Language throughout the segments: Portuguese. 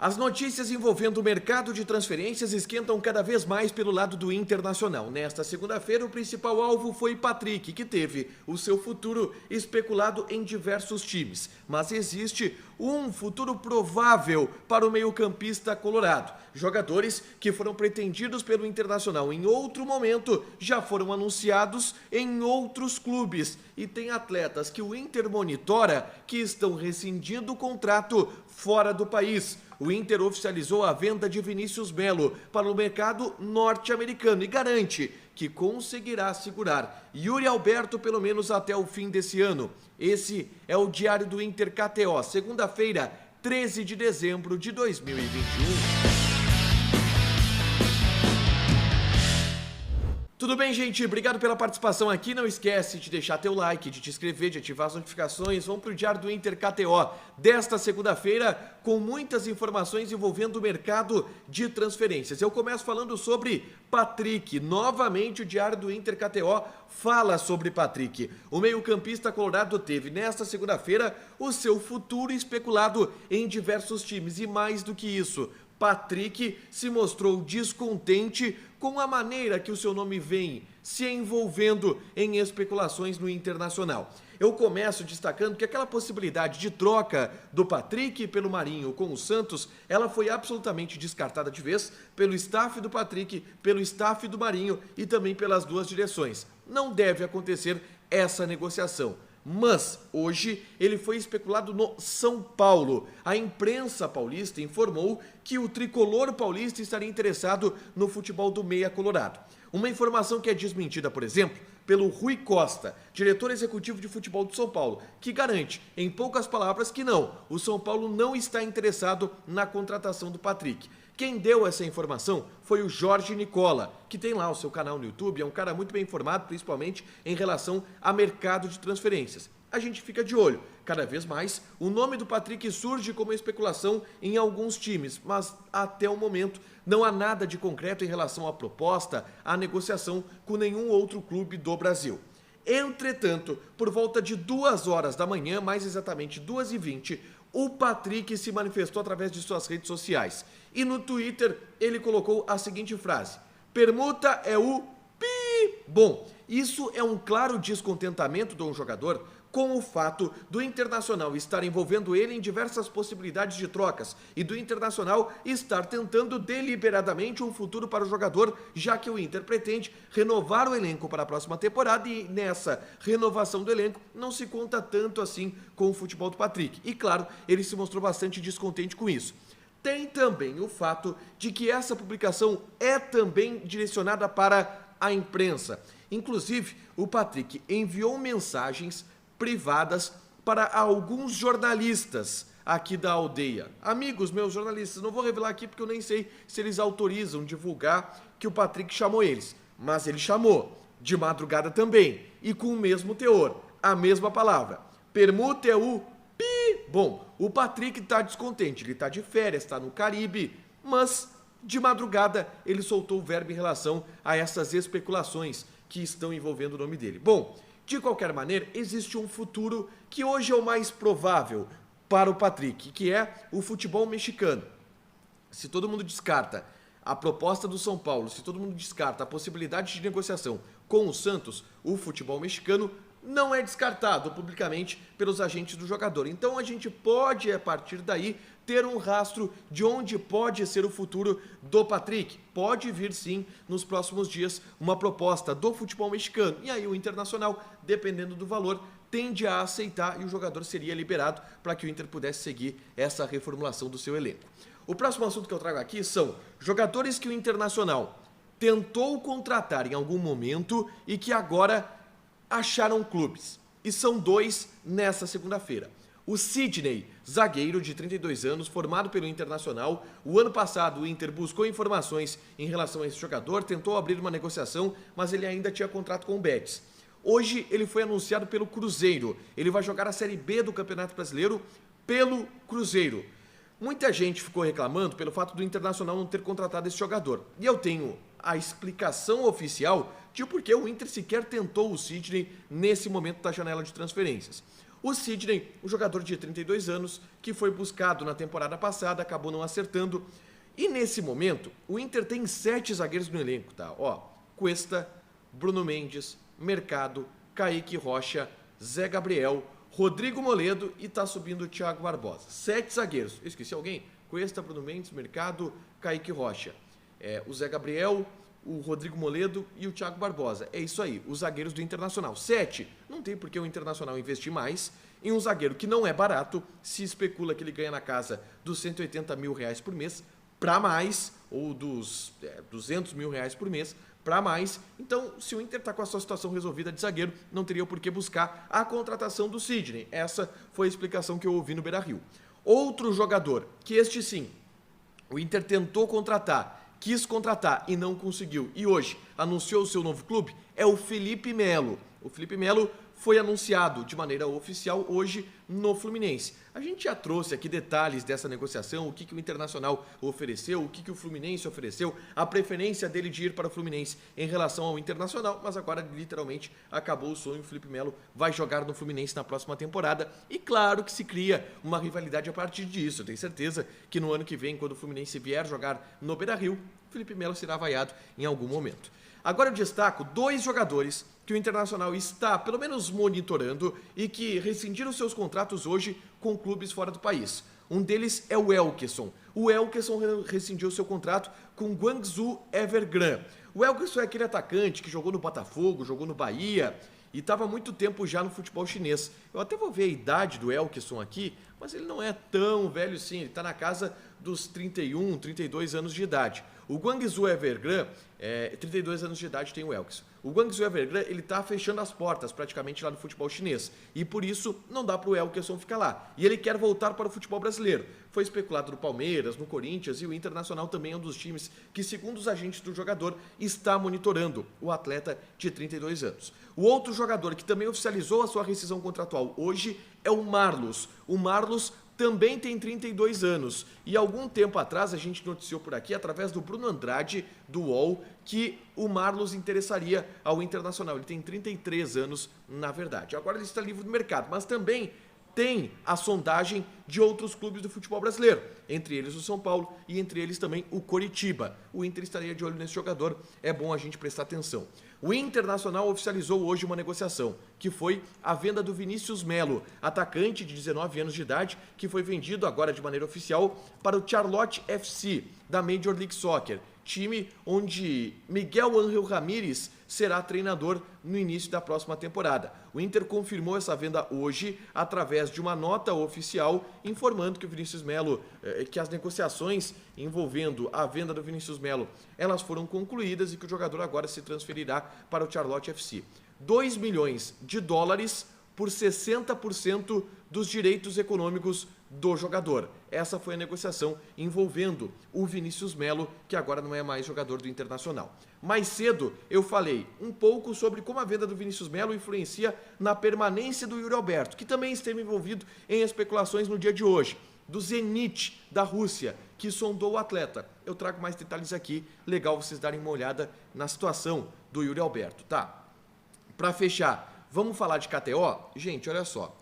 As notícias envolvendo o mercado de transferências esquentam cada vez mais pelo lado do Internacional. Nesta segunda-feira, o principal alvo foi Patrick, que teve o seu futuro especulado em diversos times. Mas existe um futuro provável para o meio-campista colorado. Jogadores que foram pretendidos pelo Internacional em outro momento já foram anunciados em outros clubes. E tem atletas que o Inter monitora que estão rescindindo o contrato fora do país. O Inter oficializou a venda de Vinícius Melo para o mercado norte-americano e garante que conseguirá segurar Yuri Alberto pelo menos até o fim desse ano. Esse é o Diário do Inter KTO, segunda-feira, 13 de dezembro de 2021. Tudo bem, gente? Obrigado pela participação aqui. Não esquece de deixar teu like, de te inscrever, de ativar as notificações. Vamos para o Diário do Inter KTO desta segunda-feira com muitas informações envolvendo o mercado de transferências. Eu começo falando sobre Patrick. Novamente o Diário do Inter KTO fala sobre Patrick. O meio-campista colorado teve nesta segunda-feira o seu futuro especulado em diversos times. E mais do que isso, Patrick se mostrou descontente com a maneira que o seu nome vem se envolvendo em especulações no Internacional. Eu começo destacando que aquela possibilidade de troca do Patrick pelo Marinho com o Santos, ela foi absolutamente descartada de vez pelo staff do Patrick, pelo staff do Marinho e também pelas duas direções. Não deve acontecer essa negociação. Mas hoje ele foi especulado no São Paulo. A imprensa paulista informou que o tricolor paulista estaria interessado no futebol do Meia Colorado. Uma informação que é desmentida, por exemplo, pelo Rui Costa, diretor executivo de futebol de São Paulo, que garante, em poucas palavras, que não, o São Paulo não está interessado na contratação do Patrick. Quem deu essa informação foi o Jorge Nicola, que tem lá o seu canal no YouTube, é um cara muito bem informado, principalmente em relação a mercado de transferências. A gente fica de olho. Cada vez mais, o nome do Patrick surge como especulação em alguns times, mas até o momento não há nada de concreto em relação à proposta, à negociação com nenhum outro clube do Brasil. Entretanto, por volta de 2 horas da manhã, mais exatamente 2h20, o Patrick se manifestou através de suas redes sociais. E no Twitter ele colocou a seguinte frase: permuta é o pi. Bom, isso é um claro descontentamento de um jogador com o fato do Internacional estar envolvendo ele em diversas possibilidades de trocas e do Internacional estar tentando deliberadamente um futuro para o jogador, já que o Inter pretende renovar o elenco para a próxima temporada e nessa renovação do elenco não se conta tanto assim com o futebol do Patrick. E claro, ele se mostrou bastante descontente com isso. Tem também o fato de que essa publicação é também direcionada para a imprensa. Inclusive, o Patrick enviou mensagens privadas para alguns jornalistas aqui da aldeia. Amigos meus jornalistas, não vou revelar aqui porque eu nem sei se eles autorizam divulgar que o Patrick chamou eles. Mas ele chamou, de madrugada também, e com o mesmo teor, a mesma palavra. Permuta é o pi. Bom, o Patrick está descontente, ele está de férias, está no Caribe, mas de madrugada ele soltou o verbo em relação a essas especulações que estão envolvendo o nome dele. Bom, de qualquer maneira, existe um futuro que hoje é o mais provável para o Patrick, que é o futebol mexicano. Se todo mundo descarta a proposta do São Paulo, se todo mundo descarta a possibilidade de negociação com o Santos, o futebol mexicano não é descartado publicamente pelos agentes do jogador. Então a gente pode, a partir daí, ter um rastro de onde pode ser o futuro do Patrick. Pode vir sim, nos próximos dias, uma proposta do futebol mexicano. E aí o Internacional, dependendo do valor, tende a aceitar e o jogador seria liberado para que o Inter pudesse seguir essa reformulação do seu elenco. O próximo assunto que eu trago aqui são jogadores que o Internacional tentou contratar em algum momento e que agora acharam clubes. E são 2 nessa segunda-feira. O Sidney, zagueiro de 32 anos, formado pelo Internacional. O ano passado o Inter buscou informações em relação a esse jogador, tentou abrir uma negociação, mas ele ainda tinha contrato com o Betis. Hoje ele foi anunciado pelo Cruzeiro. Ele vai jogar a Série B do Campeonato Brasileiro pelo Cruzeiro. Muita gente ficou reclamando pelo fato do Internacional não ter contratado esse jogador. E eu tenho a explicação oficial de por que o Inter sequer tentou o Sidney nesse momento da janela de transferências. O Sidney, um jogador de 32 anos, que foi buscado na temporada passada, acabou não acertando. E nesse momento, o Inter tem 7 zagueiros no elenco, tá? Ó, Cuesta, Bruno Mendes, Mercado, Kaique Rocha, Zé Gabriel, Rodrigo Moledo e tá subindo o Thiago Barbosa. 7 zagueiros. Eu esqueci alguém? Cuesta, Bruno Mendes, Mercado, Kaique Rocha. O Zé Gabriel, o Rodrigo Moledo e o Thiago Barbosa. É isso aí, os zagueiros do Internacional. 7. Não tem por que o Internacional investir mais em um zagueiro que não é barato. Se especula que ele ganha na casa dos 180 mil reais por mês para mais, ou dos 200 mil reais por mês para mais. Então, se o Inter está com a sua situação resolvida de zagueiro, não teria por que buscar a contratação do Sidney. Essa foi a explicação que eu ouvi no Beira-Rio. Outro jogador, que este sim, o Inter tentou contratar, quis contratar e não conseguiu, e hoje anunciou o seu novo clube, é o Felipe Melo. O Felipe Melo foi anunciado de maneira oficial hoje no Fluminense. A gente já trouxe aqui detalhes dessa negociação, o que o Internacional ofereceu, o que o Fluminense ofereceu, a preferência dele de ir para o Fluminense em relação ao Internacional, mas agora literalmente acabou o sonho. O Felipe Melo vai jogar no Fluminense na próxima temporada e claro que se cria uma rivalidade a partir disso. Eu tenho certeza que no ano que vem, quando o Fluminense vier jogar no Beira-Rio, o Felipe Melo será vaiado em algum momento. Agora eu destaco 2 jogadores que o Internacional está, pelo menos, monitorando e que rescindiram seus contratos hoje com clubes fora do país. Um deles é o Elkeson. O Elkeson rescindiu seu contrato com o Guangzhou Evergrande. O Elkeson é aquele atacante que jogou no Botafogo, jogou no Bahia e estava há muito tempo já no futebol chinês. Eu até vou ver a idade do Elkeson aqui, mas ele não é tão velho assim, ele está na casa dos 31, 32 anos de idade. O Guangzhou Evergrande, 32 anos de idade tem o Elkeson. O Guangzhou Evergrande, ele está fechando as portas praticamente lá no futebol chinês. E por isso não dá para o Elkeson ficar lá. E ele quer voltar para o futebol brasileiro. Foi especulado no Palmeiras, no Corinthians e o Internacional também é um dos times que, segundo os agentes do jogador, está monitorando o atleta de 32 anos. O outro jogador que também oficializou a sua rescisão contratual hoje é o Marlos. O Marlos também tem 32 anos. E algum tempo atrás a gente noticiou por aqui, através do Bruno Andrade, do UOL, que o Marlos interessaria ao Internacional. Ele tem 33 anos, na verdade. Agora ele está livre do mercado, mas também tem a sondagem de outros clubes do futebol brasileiro, entre eles o São Paulo e entre eles também o Coritiba. O Inter estaria de olho nesse jogador, é bom a gente prestar atenção. O Internacional oficializou hoje uma negociação, que foi a venda do Vinícius Melo, atacante de 19 anos de idade, que foi vendido agora de maneira oficial para o Charlotte FC, da Major League Soccer, time onde Miguel Ángel Ramírez será treinador no início da próxima temporada. O Inter confirmou essa venda hoje através de uma nota oficial informando que o Vinícius Melo, que as negociações envolvendo a venda do Vinícius Melo, elas foram concluídas e que o jogador agora se transferirá para o Charlotte FC. 2 milhões de dólares por 60% dos direitos econômicos do jogador. Essa foi a negociação envolvendo o Vinícius Melo, que agora não é mais jogador do Internacional. Mais cedo eu falei um pouco sobre como a venda do Vinícius Melo influencia na permanência do Yuri Alberto, que também esteve envolvido em especulações no dia de hoje, do Zenit da Rússia, que sondou o atleta. Eu trago mais detalhes aqui, legal vocês darem uma olhada na situação do Yuri Alberto, tá? Para fechar, vamos falar de KTO? Gente, olha só.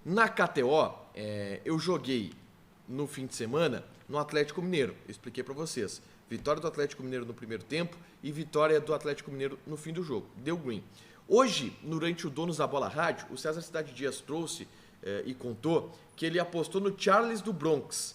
Na KTO, eu joguei no fim de semana no Atlético Mineiro. Eu expliquei para vocês. Vitória do Atlético Mineiro no primeiro tempo e vitória do Atlético Mineiro no fim do jogo. Deu green. Hoje, durante o Donos da Bola Rádio, o César Cidade Dias trouxe e contou que ele apostou no Charles do Bronx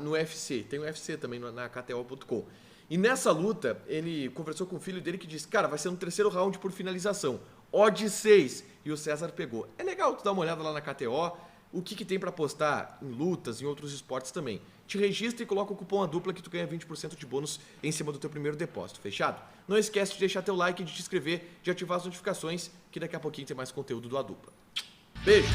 no UFC. Tem o UFC também na KTO.com. E nessa luta, ele conversou com o filho dele que disse, cara, vai ser no terceiro round por finalização. Odd 6. E o César pegou. É legal tu dar uma olhada lá na KTO, o que tem para apostar em lutas, em outros esportes também. Te registra e coloca o cupom A Dupla que tu ganha 20% de bônus em cima do teu primeiro depósito, fechado? Não esquece de deixar teu like, de te inscrever, de ativar as notificações, que daqui a pouquinho tem mais conteúdo do A Dupla. Beijo!